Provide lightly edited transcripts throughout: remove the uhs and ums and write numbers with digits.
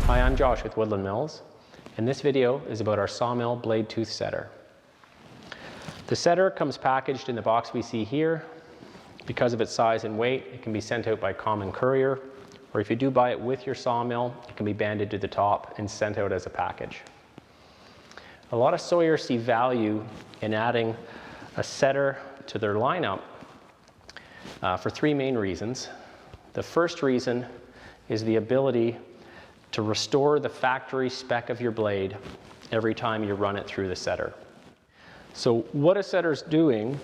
Hi, I'm Josh with Woodland Mills, and this video is about our Sawmill blade tooth setter. The setter comes packaged in the box we see here. Because of its size and weight, it can be sent out by common courier, or if you do buy it with your sawmill, it can be banded to the top and sent out as a package. A lot of sawyers see value in adding a setter to their lineup for three main reasons. The first reason is the ability to restore the factory spec of your blade every time you run it through the setter. So what a setter's doing,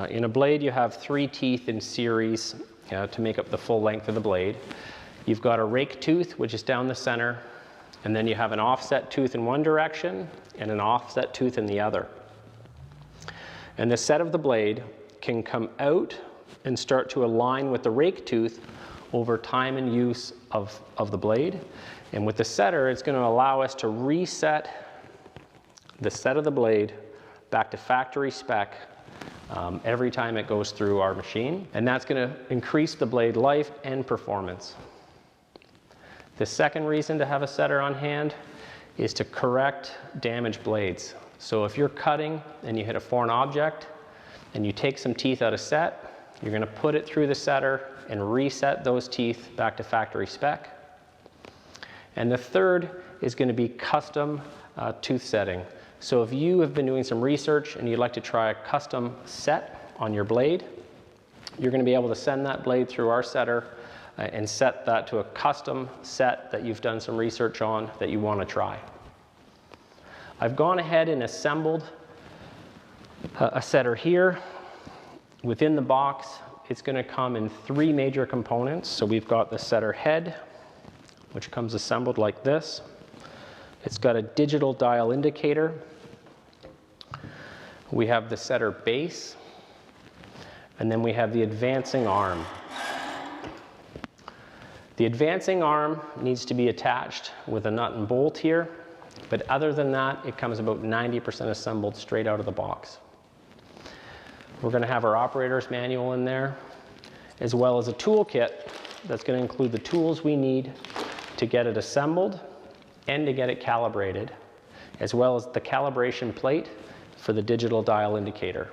in a blade you have 3 teeth in series to make up the full length of the blade. You've got a rake tooth, which is down the center, and then you have an offset tooth in one direction and an offset tooth in the other. And the set of the blade can come out and start to align with the rake tooth over time and use of the blade. And with the setter, it's going to allow us to reset the set of the blade back to factory spec every time it goes through our machine. And that's going to increase the blade life and performance. The second reason to have a setter on hand is to correct damaged blades. So if you're cutting and you hit a foreign object and you take some teeth out of set, you're going to put it through the setter and reset those teeth back to factory spec. And the third is going to be custom tooth setting. So if you have been doing some research and you'd like to try a custom set on your blade, you're going to be able to send that blade through our setter and set that to a custom set that you've done some research on that you want to try. I've gone ahead and assembled a setter here. Within the box, it's going to come in 3 major components. So we've got the setter head, which comes assembled like this. It's got a digital dial indicator. We have the setter base, and then we have the advancing arm. The advancing arm needs to be attached with a nut and bolt here, but other than that, it comes about 90% assembled straight out of the box. We're going to have our operator's manual in there, as well as a toolkit that's going to include the tools we need to get it assembled and to get it calibrated, as well as the calibration plate for the digital dial indicator.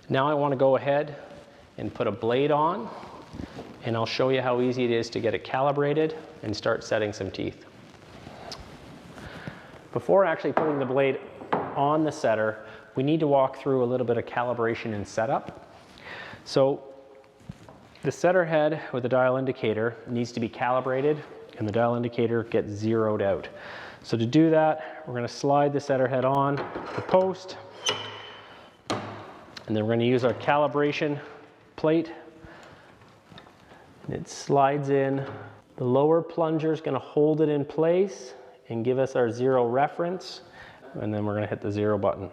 Now I want to go ahead and put a blade on, and I'll show you how easy it is to get it calibrated and start setting some teeth. Before actually putting the blade on the setter, we need to walk through a little bit of calibration and setup. So the setter head with the dial indicator needs to be calibrated and the dial indicator gets zeroed out. So to do that, we're going to slide the setter head on the post, and then we're going to use our calibration plate. And it slides in. The lower plunger is going to hold it in place and give us our 0 reference, and then we're going to hit the 0 button.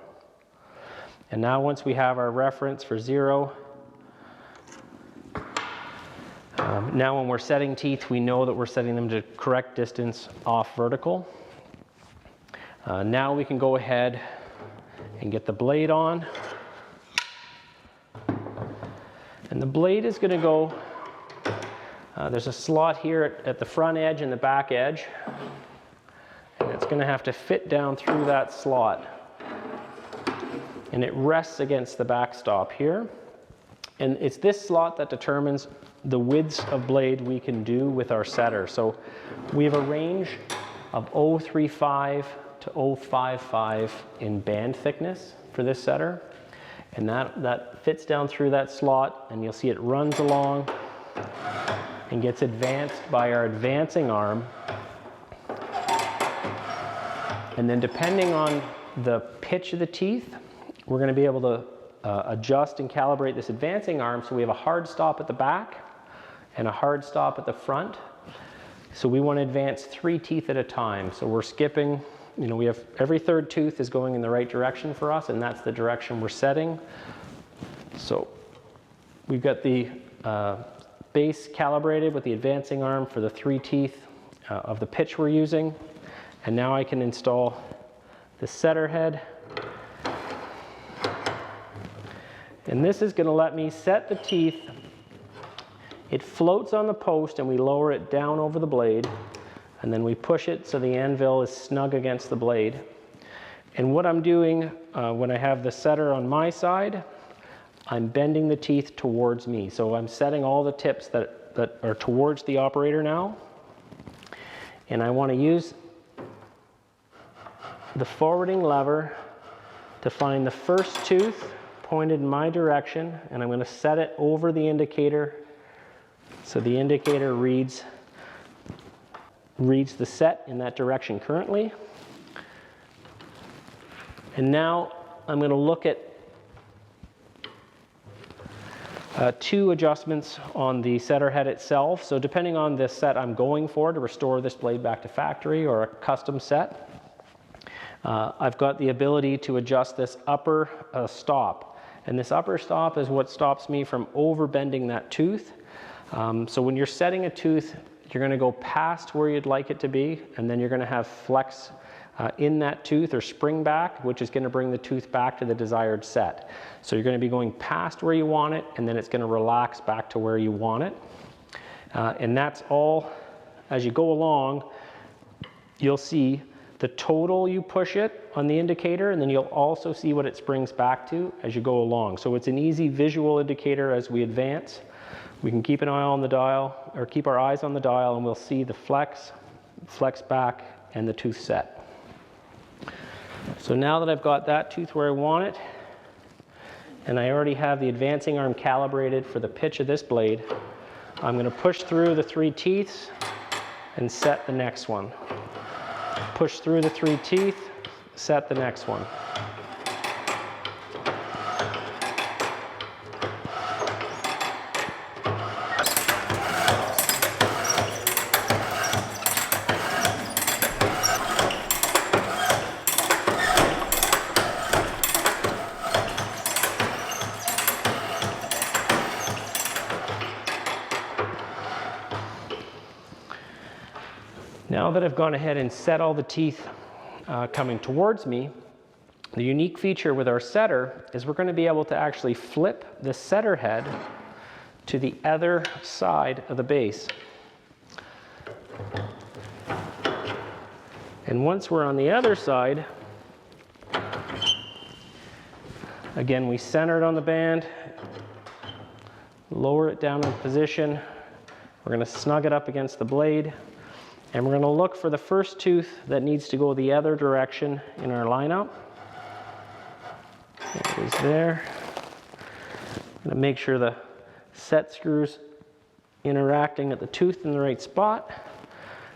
And now once we have our reference for 0, now when we're setting teeth, we know that we're setting them to correct distance off vertical. Now we can go ahead and get the blade on. And the blade is going to go, there's a slot here at the front edge and the back edge. And it's going to have to fit down through that slot. And it rests against the backstop here. And it's this slot that determines the widths of blade we can do with our setter. So we have a range of 0.35 to 0.55 in band thickness for this setter. And that fits down through that slot, and you'll see it runs along and gets advanced by our advancing arm. And then depending on the pitch of the teeth, we're going to be able to adjust and calibrate this advancing arm. So we have a hard stop at the back and a hard stop at the front. So we want to advance 3 teeth at a time. So we're skipping, we have every 3rd tooth is going in the right direction for us, and that's the direction we're setting. So we've got the base calibrated with the advancing arm for the 3 teeth of the pitch we're using. And now I can install the setter head. And this is going to let me set the teeth It floats on the post and we lower it down over the blade, and then we push it so the anvil is snug against the blade. And what I'm doing when I have the setter on my side, I'm bending the teeth towards me. So I'm setting all the tips that are towards the operator now. And I want to use the forwarding lever to find the first tooth pointed in my direction, and I'm going to set it over the indicator so the indicator reads the set in that direction currently. And now I'm going to look at two adjustments on the setter head itself. So depending on the set I'm going for to restore this blade back to factory or a custom set, I've got the ability to adjust this upper stop. And this upper stop is what stops me from overbending that tooth. So when you're setting a tooth, you're going to go past where you'd like it to be, and then you're going to have flex in that tooth or spring back, which is going to bring the tooth back to the desired set. So you're going to be going past where you want it, and then it's going to relax back to where you want it. And that's all. As you go along, you'll see the total you push it on the indicator, and then you'll also see what it springs back to as you go along. So it's an easy visual indicator as we advance. We can keep an eye on the dial, or keep our eyes on the dial, and we'll see the flex back, and the tooth set. So now that I've got that tooth where I want it, and I already have the advancing arm calibrated for the pitch of this blade, I'm going to push through the 3 teeth and set the next one. Push through the 3 teeth, set the next one. Now that I've gone ahead and set all the teeth coming towards me, the unique feature with our setter is we're going to be able to actually flip the setter head to the other side of the base. And once we're on the other side, again, we center it on the band, lower it down in position. We're going to snug it up against the blade. And we're going to look for the first tooth that needs to go the other direction in our lineup. It is there. I'm going to make sure the set screws interacting at the tooth in the right spot.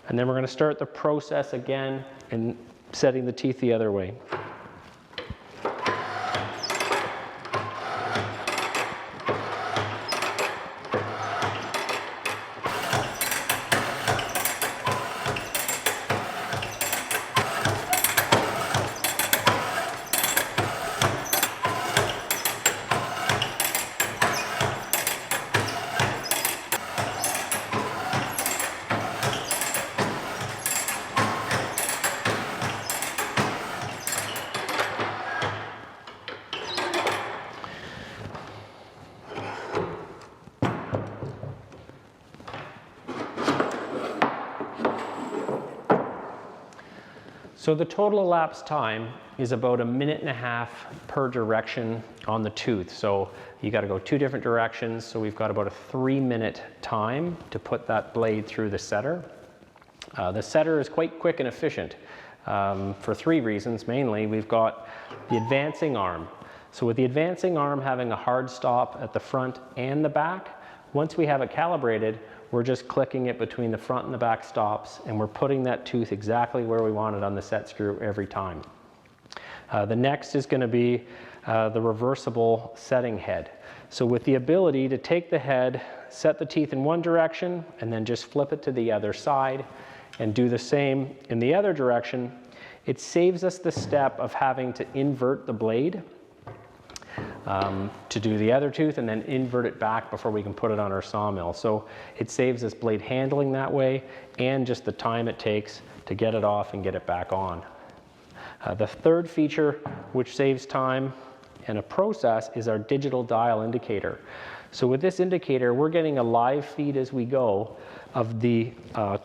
And then we're going to start the process again and setting the teeth the other way. So the total elapsed time is about 1.5 minutes per direction on the tooth. So you got to go 2 different directions. So we've got about a 3-minute time to put that blade through the setter. The setter is quite quick and efficient for 3 reasons. Mainly, we've got the advancing arm. So with the advancing arm having a hard stop at the front and the back, once we have it calibrated, we're just clicking it between the front and the back stops, and we're putting that tooth exactly where we want it on the set screw every time. The next is going to be the reversible setting head. So with the ability to take the head, set the teeth in one direction, and then just flip it to the other side, and do the same in the other direction, it saves us the step of having to invert the blade to do the other tooth and then invert it back before we can put it on our sawmill. So it saves us blade handling that way and just the time it takes to get it off and get it back on. The third feature which saves time and a process is our digital dial indicator. So with this indicator, we're getting a live feed as we go of the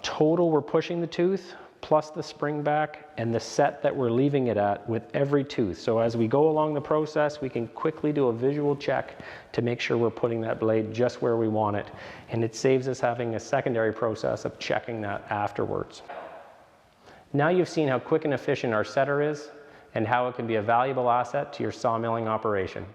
total we're pushing the tooth, plus the spring back, and the set that we're leaving it at with every tooth. So as we go along the process, we can quickly do a visual check to make sure we're putting that blade just where we want it. And it saves us having a secondary process of checking that afterwards. Now you've seen how quick and efficient our setter is, and how it can be a valuable asset to your sawmilling operation.